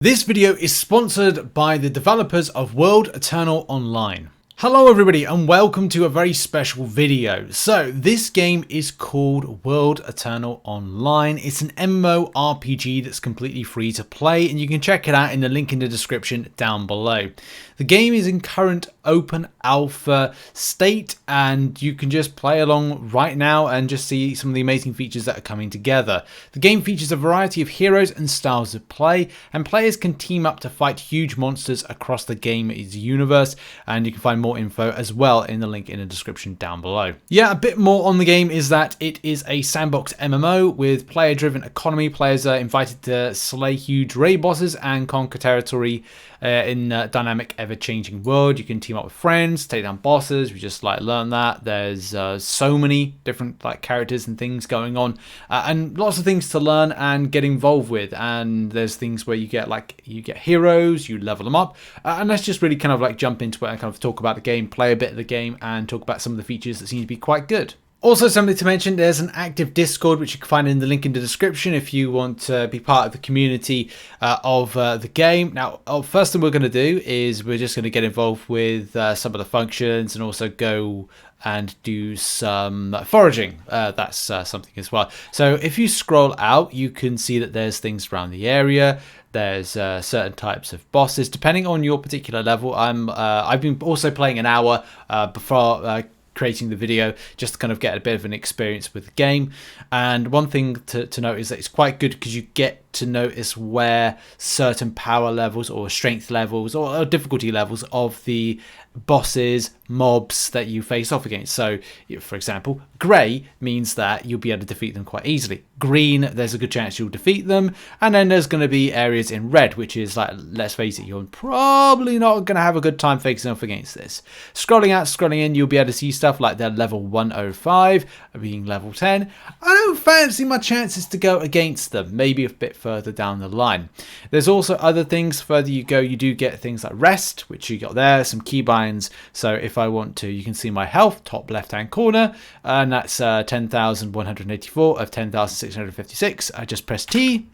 This video is sponsored by the developers of World Eternal Online. Hello everybody and welcome to a very special video. So this game is called World Eternal Online. It's an MMO RPG that's completely free to play and you can check it out in the link in the description down below. The game is in current open alpha state and you can just play along right now and just see some of the amazing features that are coming together. The game features a variety of heroes and styles of play, and players can team up to fight huge monsters across the game's universe, and you can find more info as well in the link in the description down below. Yeah, a bit more on the game is that it is a sandbox MMO with player-driven economy. Players are invited to slay huge raid bosses and conquer territory in a dynamic, ever-changing world. You can team up with friends, take down bosses. We just learn that there's so many different characters and things going on, and lots of things to learn and get involved with. And there's things where you get heroes, you level them up, and let's just really kind of jump into it and kind of talk about the game, play a bit of the game, and talk about some of the features that seem to be quite good. Also, something to mention, there's an active Discord which you can find in the link in the description if you want to be part of the community of the game. Now, first thing we're going to do is we're just going to get involved with some of the functions and also go and do some foraging. That's something as well. So if you scroll out, you can see that there's things around the area. There's certain types of bosses depending on your particular level. I've been also playing an hour before creating the video just to kind of get a bit of an experience with the game. And one thing to note is that it's quite good because you get to notice where certain power levels or strength levels or difficulty levels of the bosses, mobs that you face off against. So for example, grey means that you'll be able to defeat them quite easily. Green, there's a good chance you'll defeat them. And then there's going to be areas in red, which is let's face it, you're probably not going to have a good time facing off against this. Scrolling out, scrolling in, you'll be able to see stuff like they're level 105 being level 10. I don't fancy my chances to go against them, maybe a bit further down the line. There's also other things. Further you go, you do get things like rest, which you got there, some keybinds. So if I want to, you can see my health, top left hand corner, and that's 10,184 of 10,656. I just press T.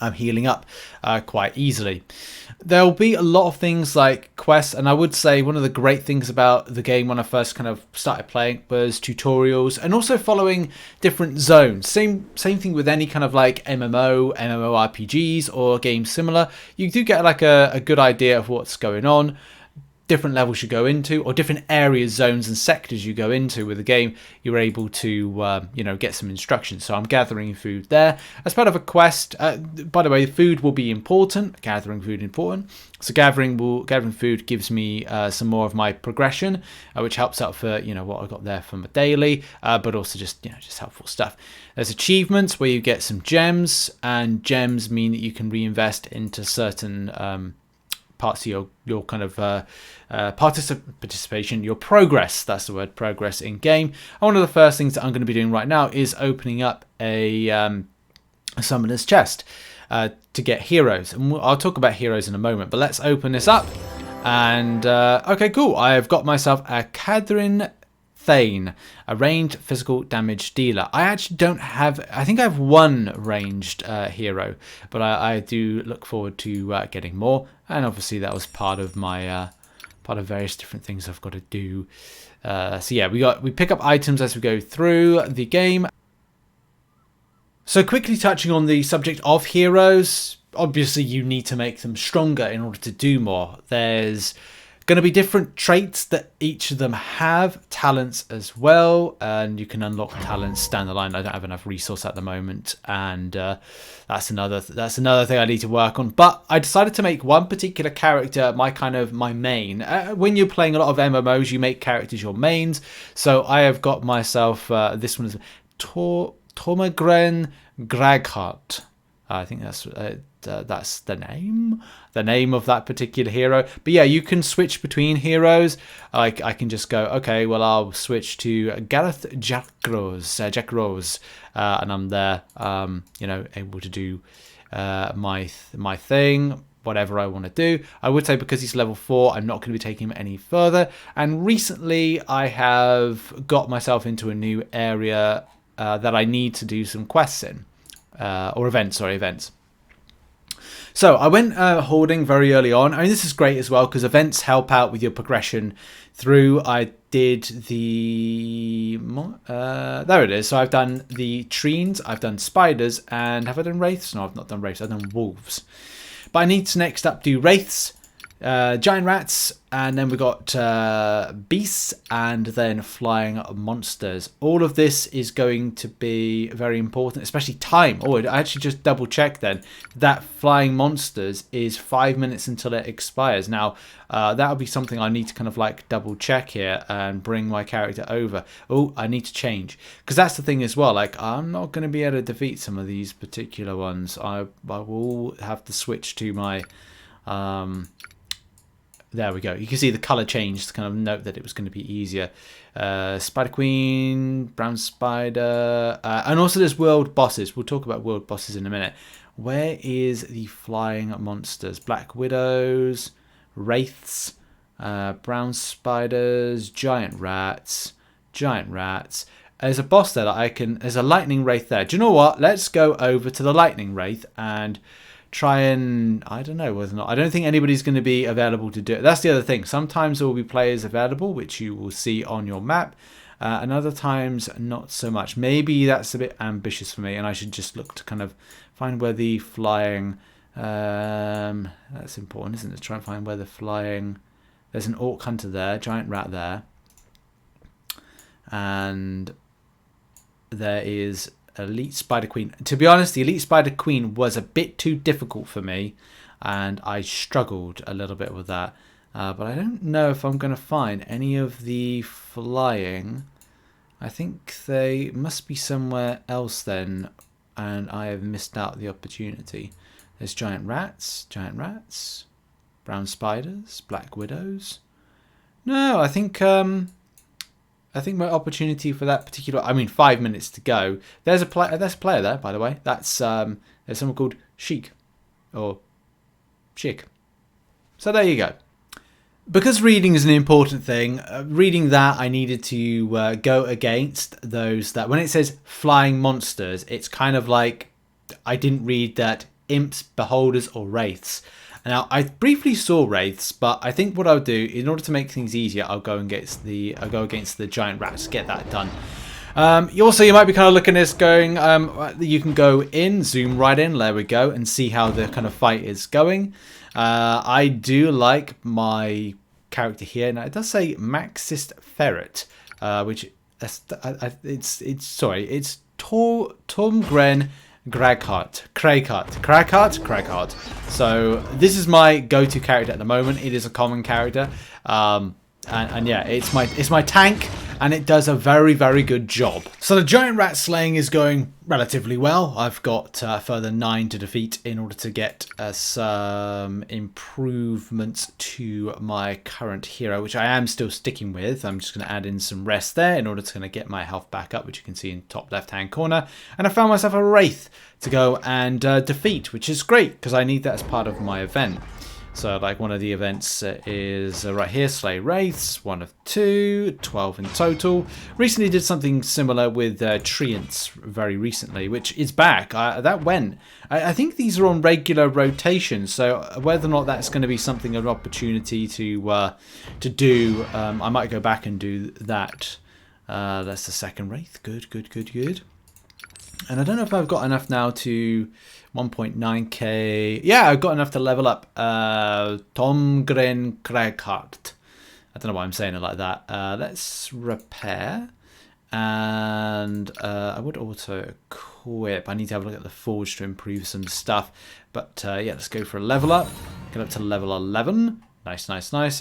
I'm healing up quite easily. There'll be a lot of things like quests, and I would say one of the great things about the game when I first kind of started playing was tutorials and also following different zones. Same thing with any kind of MMORPGs or games similar. You do get a good idea of what's going on. Different levels you go into, or different areas, zones and sectors you go into with the game, you're able to get some instructions. So I'm gathering food there as part of a quest. By the way, food will be important. Gathering food important. So gathering food gives me some more of my progression, which helps out for what I got there from a daily, but also just helpful stuff. There's achievements where you get some gems, and gems mean that you can reinvest into certain parts of your kind of participation, your progress. That's the word, progress in game. And one of the first things that I'm going to be doing right now is opening up a summoner's chest to get heroes, and I'll talk about heroes in a moment, but let's open this up. And okay, cool, I've got myself a Catherine Thane, a ranged physical damage dealer. I actually don't have, I think I have one ranged hero, but I do look forward to getting more. And obviously that was part of my part of various different things I've got to do. So yeah, we pick up items as we go through the game. So quickly touching on the subject of heroes, obviously you need to make them stronger in order to do more. There's going to be different traits that each of them have, talents as well, and you can unlock talents down the line. I don't have enough resource at the moment, and that's another thing I need to work on. But I decided to make one particular character my main. When you're playing a lot of MMOs, you make characters your mains. So I have got myself this one is Tormagren Graghart. I think that's the name of that particular hero. But yeah, you can switch between heroes. I can just go, okay, well, I'll switch to Gareth Jack Rose, and I'm there, able to do my thing, whatever I want to do. I would say because he's level 4, I'm not going to be taking him any further. And recently, I have got myself into a new area that I need to do some quests in, or events. So I went hoarding very early on. I mean, this is great as well because events help out with your progression through. I did the... there it is. So I've done the treens, I've done spiders, and have I done wraiths? No, I've not done wraiths. I've done wolves. But I need to next up do wraiths, giant rats, and then we got beasts, and then flying monsters. All of this is going to be very important, especially time. Oh, I actually just double checked then. That flying monsters is 5 minutes until it expires. Now, that would be something I need to kind of like double check here and bring my character over. Oh, I need to change. Because that's the thing as well. Like, I'm not going to be able to defeat some of these particular ones. I will have to switch to my... there we go. You can see the color change to kind of note that it was going to be easier. Spider Queen, Brown Spider, and also there's world bosses. We'll talk about world bosses in a minute. Where is the flying monsters? Black Widows, Wraiths, Brown Spiders, Giant Rats. There's a boss there that I can... There's a Lightning Wraith there. Do you know what? Let's go over to the Lightning Wraith and... try and, I don't know whether or not, I don't think anybody's going to be available to do it. That's the other thing. Sometimes there will be players available, which you will see on your map, and other times not so much. Maybe that's a bit ambitious for me, and I should just look to kind of find where the flying, that's important, isn't it? Try and find where the flying, there's an Orc Hunter there, Giant Rat there, and there is... Elite Spider Queen. To be honest, the Elite Spider Queen was a bit too difficult for me, and I struggled a little bit with that. But I don't know if I'm going to find any of the flying. I think they must be somewhere else then, and I have missed out the opportunity. There's giant rats, brown spiders, black widows. No, I think my opportunity for that particular... I mean, 5 minutes to go. There's a player there, by the way. That's there's someone called Sheik. Or Chick. So there you go. Because reading is an important thing, reading that I needed to go against those that... When it says flying monsters, it's kind of like... I didn't read that imps, beholders, or wraiths. Now, I briefly saw wraiths, but I think what I'll do, in order to make things easier, I'll go against the giant rats, get that done. You might be kind of looking at this going, you can go in, zoom right in, there we go, and see how the kind of fight is going. I do like my character here. Now, it does say Maxist Ferret, which, it's Tormgren Craighart. So this is my go-to character at the moment. It is a common character, and yeah, it's my tank, and it does a very, very good job. So the giant rat slaying is going relatively well. I've got a further 9 to defeat in order to get some improvements to my current hero, which I am still sticking with. I'm just going to add in some rest there in order to kind of get my health back up, which you can see in top left-hand corner. And I found myself a wraith to go and defeat, which is great because I need that as part of my event. So like one of the events is right here, Slay Wraiths, 1 of 2, 12 in total. Recently did something similar with Treants very recently, which is back. That went. I think these are on regular rotation, so whether or not that's going to be something, an opportunity to do, I might go back and do that. That's the second Wraith. Good. And I don't know if I've got enough now to 1.9k. Yeah, I've got enough to level up Tormgren Craighart. I don't know why I'm saying it like that. Let's repair. And I would auto equip. I need to have a look at the forge to improve some stuff. But yeah, let's go for a level up. Get up to level 11. Nice.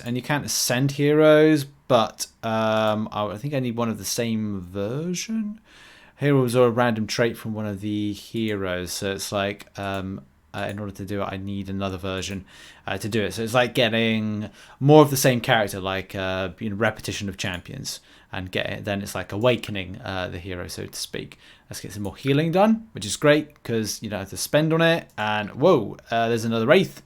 And you can't ascend heroes, but I think I need one of the same version. Heroes are a random trait from one of the heroes, so it's like in order to do it I need another version to do it. So it's like getting more of the same character, like repetition of champions, and then it's like awakening the hero, so to speak. Let's get some more healing done, which is great because you don't have to spend on it. And whoa, there's another wraith.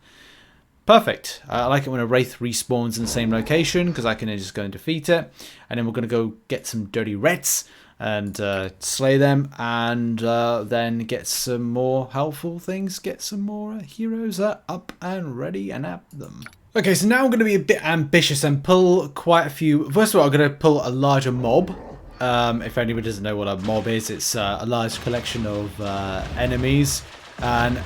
Perfect. I like it when a wraith respawns in the same location because I can just go and defeat it. And then we're going to go get some dirty rats. and slay them, and then get some more helpful things, get some more heroes up and ready and at them. Okay, so now I'm going to be a bit ambitious and pull quite a few. First of all, I'm going to pull a larger mob. If anybody doesn't know what a mob is, it's a large collection of enemies, and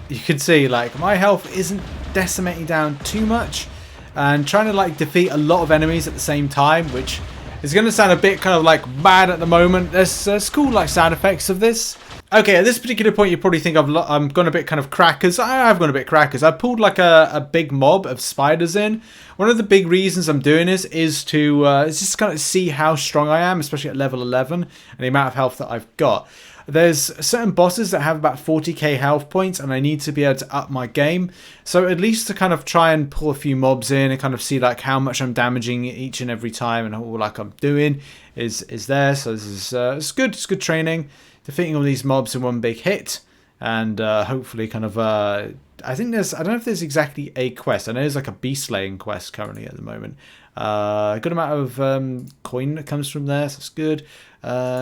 you can see like my health isn't decimating down too much, and trying to like defeat a lot of enemies at the same time, which is going to sound a bit kind of like bad at the moment. There's cool like sound effects of this. Okay, at this particular point, you probably think I'm gone a bit kind of crackers. I've gone a bit crackers. I pulled like a big mob of spiders in. One of the big reasons I'm doing this is to just kind of see how strong I am, especially at level 11, and the amount of health that I've got. There's certain bosses that have about 40k health points, and I need to be able to up my game. So at least to kind of try and pull a few mobs in and kind of see like how much I'm damaging each and every time and all like I'm doing is there. So this is it's good. It's good training. Defeating all these mobs in one big hit, and hopefully kind of I think I don't know if there's exactly a quest. I know there's like a beast slaying quest currently at the moment. A good amount of coin that comes from there, so that's good.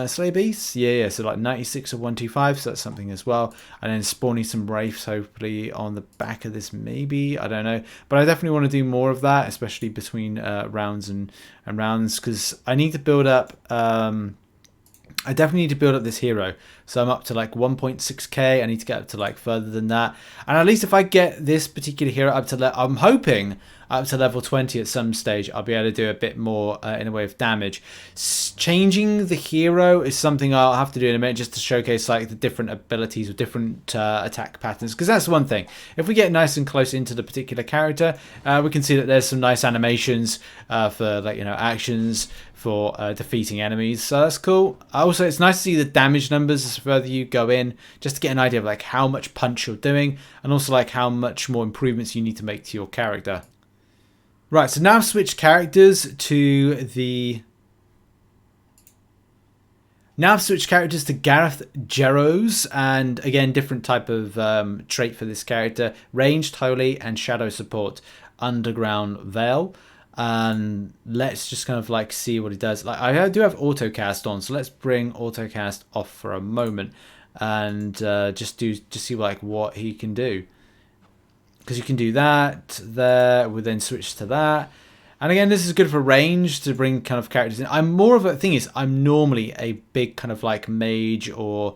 Slay beasts, yeah, so like 96 of 125, so that's something as well. And then spawning some wraiths hopefully on the back of this, maybe, I don't know, but I definitely want to do more of that, especially between rounds and rounds, because I need to build up I definitely need to build up this hero. So I'm up to like 1.6k. I need to get up to like further than that. And at least if I get this particular hero up to, I'm hoping up to level 20 at some stage, I'll be able to do a bit more in a way of damage. Changing the hero is something I'll have to do in a minute, just to showcase like the different abilities with different attack patterns. Because that's one thing. If we get nice and close into the particular character, we can see that there's some nice animations for like, actions for defeating enemies, so that's cool. Also, it's nice to see the damage numbers as further you go in, just to get an idea of like how much punch you're doing, and also like how much more improvements you need to make to your character. Right, so now I've switched characters to Gareth Jeros, and again, different type of trait for this character: ranged, holy, and shadow support, underground veil. And let's just kind of like see what he does. Like I do have autocast on, so let's bring autocast off for a moment and just see like what he can do, because you can do that there. We'll then switch to that, and again this is good for range to bring kind of characters in. I'm more of a thing is I'm normally a big kind of like mage or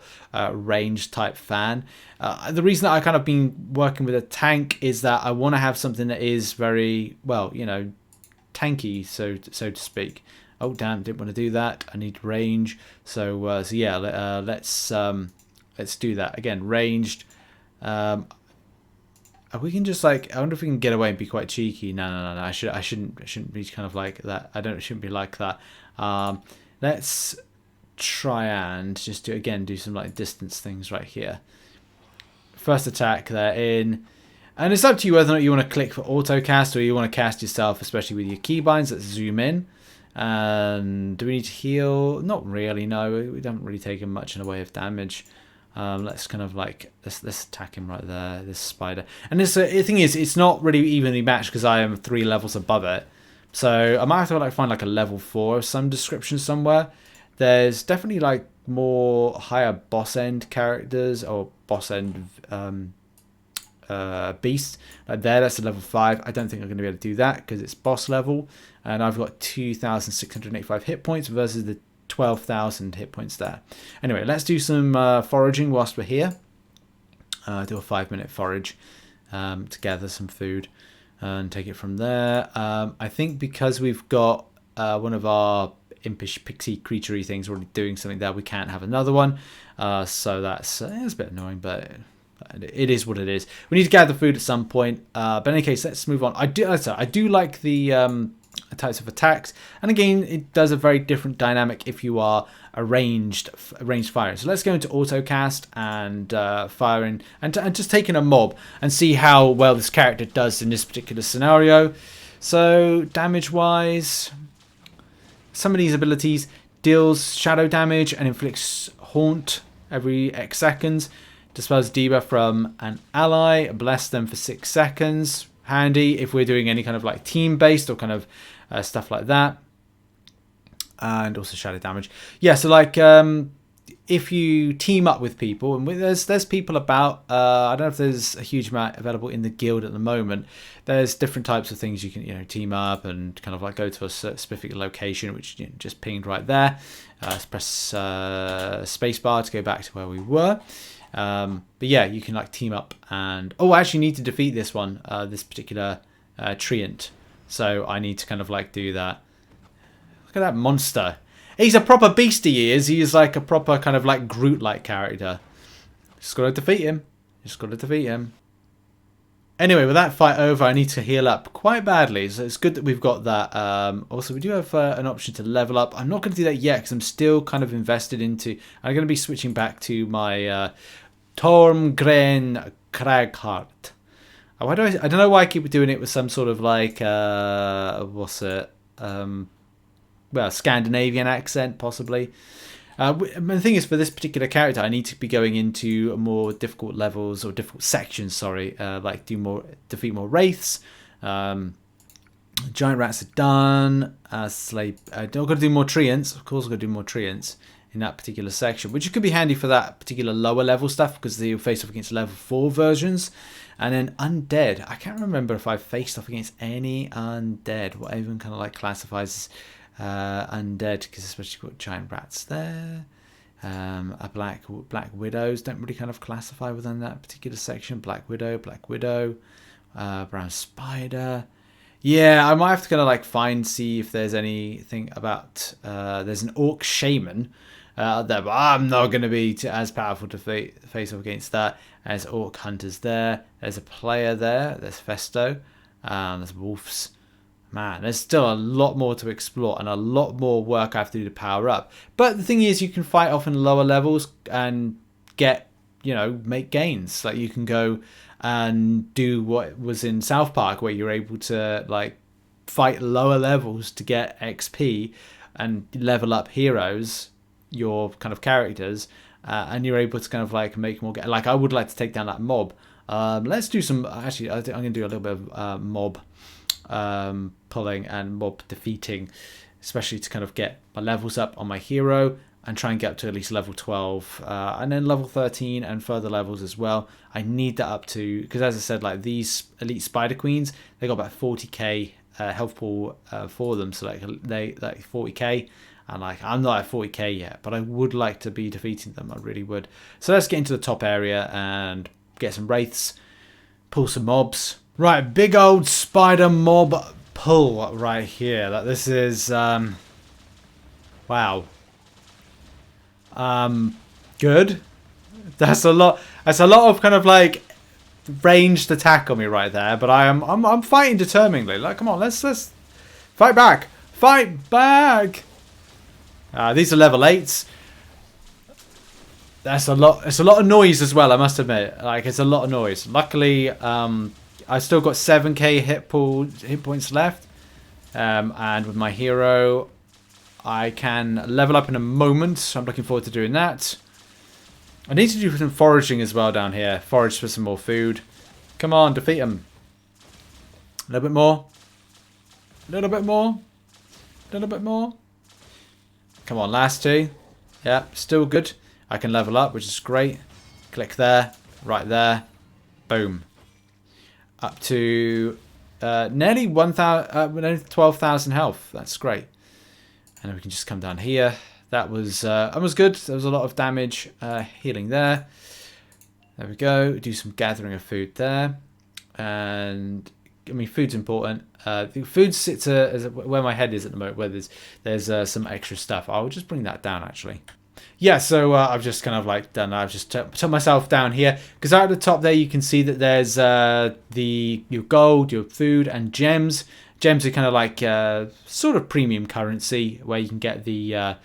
range type fan. The reason that I kind of been working with a tank is that I want to have something that is very well, tanky, so to speak. Oh damn, didn't want to do that. I need range, so yeah, let's do that again. Ranged. We can just like, I wonder if we can get away and be quite cheeky. No. I shouldn't be kind of like that. Shouldn't be like that. Let's try and just do some like distance things right here. First attack there in. And it's up to you whether or not you want to click for auto cast or you want to cast yourself, especially with your keybinds. Let's zoom in. And do we need to heal? Not really, no. We don't really take much in the way of damage. Let's kind of like, let's attack him right there, this spider. And this the thing is, it's not really evenly matched because I am 3 levels above it. So I might have to like find like a level 4 of some description somewhere. There's definitely like more higher boss end characters or boss end beast like there. That's a level 5. I don't think I'm going to be able to do that because it's boss level, and I've got 2,685 hit points versus the 12,000 hit points there. Anyway, let's do some foraging whilst we're here. Do a 5-minute forage to gather some food and take it from there. I think because we've got one of our impish pixie creaturey things already doing something there, we can't have another one, so that's it's a bit annoying, but it is what it is. We need to gather food at some point, but in any case, let's move on. I do like the types of attacks, and again, it does a very different dynamic if you are a ranged firing. So let's go into autocast and firing and just taking a mob and see how well this character does in this particular scenario. So damage wise, some of these abilities deals shadow damage and inflicts haunt every X seconds. Dispels debuff from an ally, bless them for 6 seconds. Handy if we're doing any kind of like team based or kind of stuff like that. and also shadow damage. Yeah, so like if you team up with people, and there's people about, I don't know if there's a huge amount available in the guild at the moment. There's different types of things you can team up and kind of like go to a specific location, which just pinged right there. Press spacebar to go back to where we were. But yeah, you can like team up and I actually need to defeat this one, this particular treant. So I need to kind of like do that. Look at that monster. He's a proper beast, he is. He is like a proper kind of like Groot-like character. Just got to defeat him. Just got to defeat him. Anyway, with that fight over, I need to heal up quite badly. So it's good that we've got that. Also, we do have an option to level up. I'm not going to do that yet because I'm still kind of invested into... I'm going to be switching back to my Tormgren Kraghart. Why do I don't know why I keep doing it with some sort of like... what's it? Well, Scandinavian accent, possibly. The thing is, for this particular character, I need to be going into more difficult levels or difficult sections. Sorry, like defeat more wraiths. Giant rats are done. I've got to do more treants. Of course, I've got to do more treants in that particular section, which could be handy for that particular lower level stuff because they face off against level 4 versions. And then undead. I can't remember if I've faced off against any undead. What even kind of like classifies undead, because especially got giant rats there. A black widows don't really kind of classify within that particular section. Black widow, brown spider. Yeah, I might have to kind of like see if there's anything about. There's an orc shaman out there, but I'm not going to be as powerful to face off against that. There's orc hunters there. There's a player there. There's Festo. There's wolves. Man, there's still a lot more to explore and a lot more work I have to do to power up. But the thing is, you can fight off in lower levels and get, make gains. Like you can go and do what was in South Park, where you're able to like fight lower levels to get XP and level up heroes, your kind of characters, and you're able to kind of like make more. Like I would like to take down that mob. Let's do some. Actually, I think I'm going to do a little bit of mob. Pulling and mob defeating, especially to kind of get my levels up on my hero and try and get up to at least level 12 and then level 13 and further levels as well. I need that up to, because as I said, like these elite spider queens, they got about 40k health pool for them, so like they like 40k, and like I'm not at 40k yet, but I would like to be defeating them. I really would. So let's get into the top area and get some wraiths, pull some mobs. Right, big old spider mob pull right here. Like this is wow. Good. That's a lot of kind of like ranged attack on me right there, but I'm fighting determinedly. Like come on, let's fight back. Fight back. These are level 8s. That's a lot. It's a lot of noise as well, I must admit. Like it's a lot of noise. Luckily, I've still got 7k hit points left, and with my hero, I can level up in a moment. So I'm looking forward to doing that. I need to do some foraging as well down here. Forage for some more food. Come on, defeat him. A little bit more. A little bit more. A little bit more. Come on, last 2. Yeah, still good. I can level up, which is great. Click there, right there. Boom. Up to nearly 12,000 health. That's great. And then we can just come down here. That was good. There was a lot of damage healing there. There we go. Do some gathering of food there. And I mean, food's important. The food sits where my head is at the moment, where there's some extra stuff. I'll just bring that down actually. Yeah, so I've just kind of like done. I've just took myself down here because out at the top there you can see that there's your gold, your food, and gems. Gems are kind of like sort of premium currency where you can get the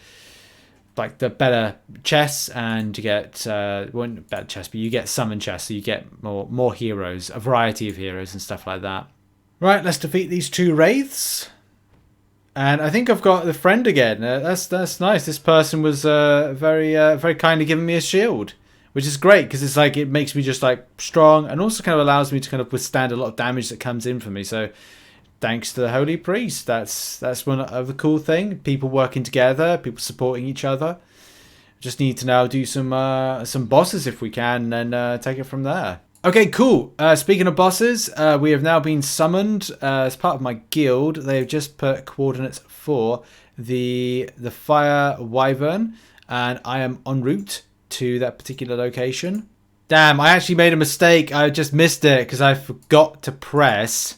like the better chests, and you get better chests, but you get summon chests, so you get more heroes, a variety of heroes and stuff like that. Right, let's defeat these 2 wraiths. And I think I've got the friend again. That's nice. This person was very kindly giving me a shield, which is great because it's like it makes me just like strong, and also kind of allows me to kind of withstand a lot of damage that comes in for me. So thanks to the Holy Priest. That's one of the cool thing. People working together, people supporting each other. Just need to now do some bosses if we can, and take it from there. Okay, cool. Speaking of bosses, we have now been summoned as part of my guild. They've just put coordinates for the Fire Wyvern, and I am en route to that particular location. Damn, I actually made a mistake. I just missed it because I forgot to press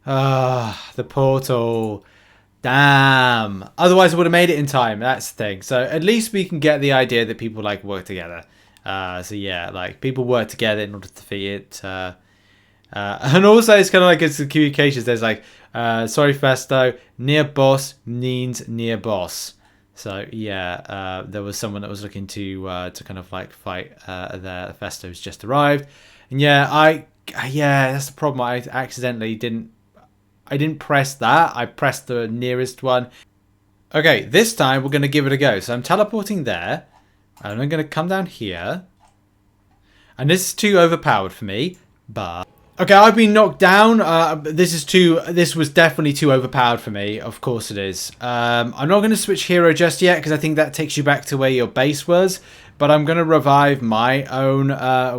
the portal. Damn. Otherwise, I would have made it in time. That's the thing. So at least we can get the idea that people like work together. So yeah, like people work together in order to defeat it. And also, it's kind of like it's the communications. There's like, sorry, Festo, near boss means near boss. So yeah, there was someone that was looking to kind of like fight there. Festo's just arrived, and yeah, that's the problem. I accidentally didn't press that. I pressed the nearest one. Okay, this time we're going to give it a go. So I'm teleporting there, and I'm going to come down here, and this is too overpowered for me, but. Okay, I've been knocked down. This was definitely too overpowered for me. Of course it is. I'm not going to switch hero just yet because I think that takes you back to where your base was. But I'm going to revive my own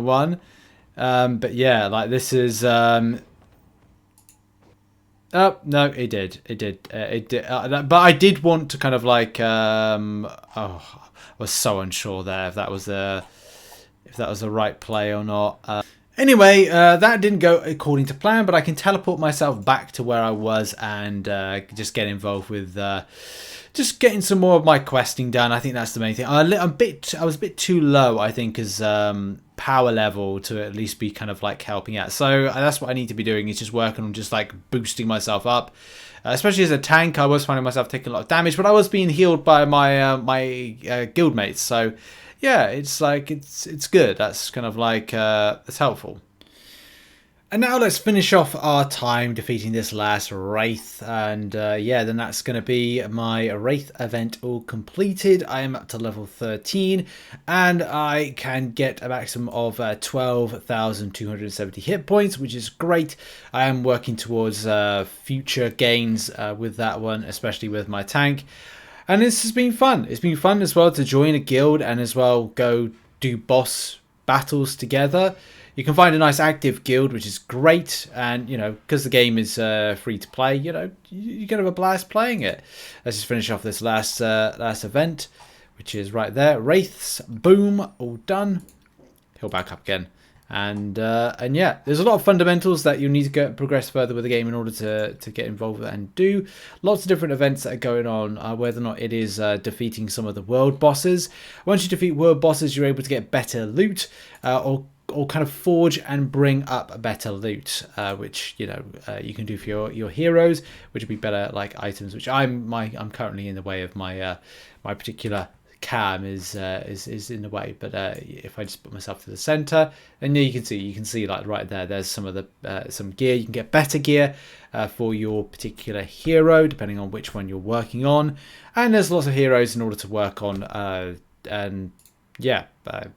one. But yeah, like this is... Oh, no, it did. It did. But I did want to kind of like... Oh, I was so unsure there if that was the right play or not. Anyway, that didn't go according to plan, but I can teleport myself back to where I was and just get involved with just getting some more of my questing done. I think that's the main thing. I was a bit too low, I think, as power level to at least be kind of like helping out. So that's what I need to be doing, is just working on just like boosting myself up. Especially as a tank, I was finding myself taking a lot of damage, but I was being healed by my my guildmates. So yeah, it's like it's good. That's kind of like it's helpful. And now let's finish off our time defeating this last Wraith. And yeah, then that's going to be my Wraith event all completed. I am up to level 13 and I can get a maximum of 12,270 hit points, which is great. I am working towards future gains with that one, especially with my tank. And this has been fun. It's been fun as well to join a guild and as well go do boss battles together. You can find a nice active guild, which is great, and you know, because the game is free to play, you know, you can have a blast playing it. Let's just finish off this last event, which is right there. Wraiths, boom, all done. He'll back up again, and yeah, there's a lot of fundamentals that you need to progress further with the game in order to get involved with it and do. Lots of different events that are going on, whether or not it is defeating some of the world bosses. Once you defeat world bosses, you're able to get better loot, or kind of forge and bring up better loot, which you know you can do for your heroes, which would be better like items. Which I'm currently in the way of my my particular cam is in the way. But if I just put myself to the center, then you can see like right there. There's some of the some gear. You can get better gear for your particular hero depending on which one you're working on, and there's lots of heroes in order to work on and. Yeah,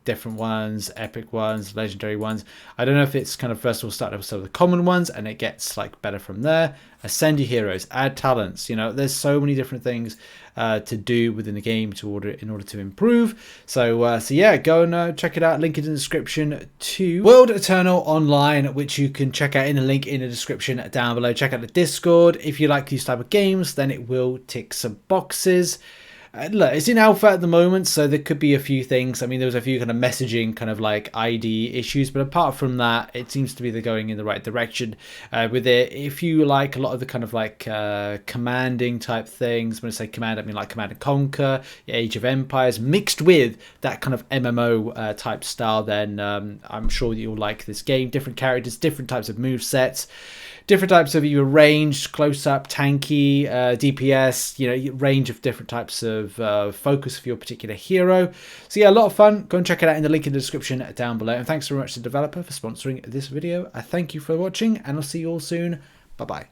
different ones, epic ones, legendary ones. I don't know if it's kind of first of all start with some of the common ones and it gets like better from there. Ascend your heroes, add talents. You know, there's so many different things to do within the game in order to improve. So yeah, go and check it out. Link in the description to World Eternal Online, which you can check out in the link in the description down below. Check out the Discord. If you like these type of games, then it will tick some boxes. Look, it's in alpha at the moment, so there could be a few things. I mean, there was a few kind of messaging kind of like ID issues, but apart from that, it seems to be going in the right direction with it. If you like a lot of the kind of like commanding type things, when I say command, I mean like Command and Conquer, Age of Empires, mixed with that kind of MMO type style, then I'm sure that you'll like this game. Different characters, different types of move sets. Different types of either ranged, close-up, tanky, DPS, you know, range of different types of focus for your particular hero. So yeah, a lot of fun. Go and check it out in the link in the description down below. And thanks very much to the developer for sponsoring this video. I thank you for watching, and I'll see you all soon. Bye-bye.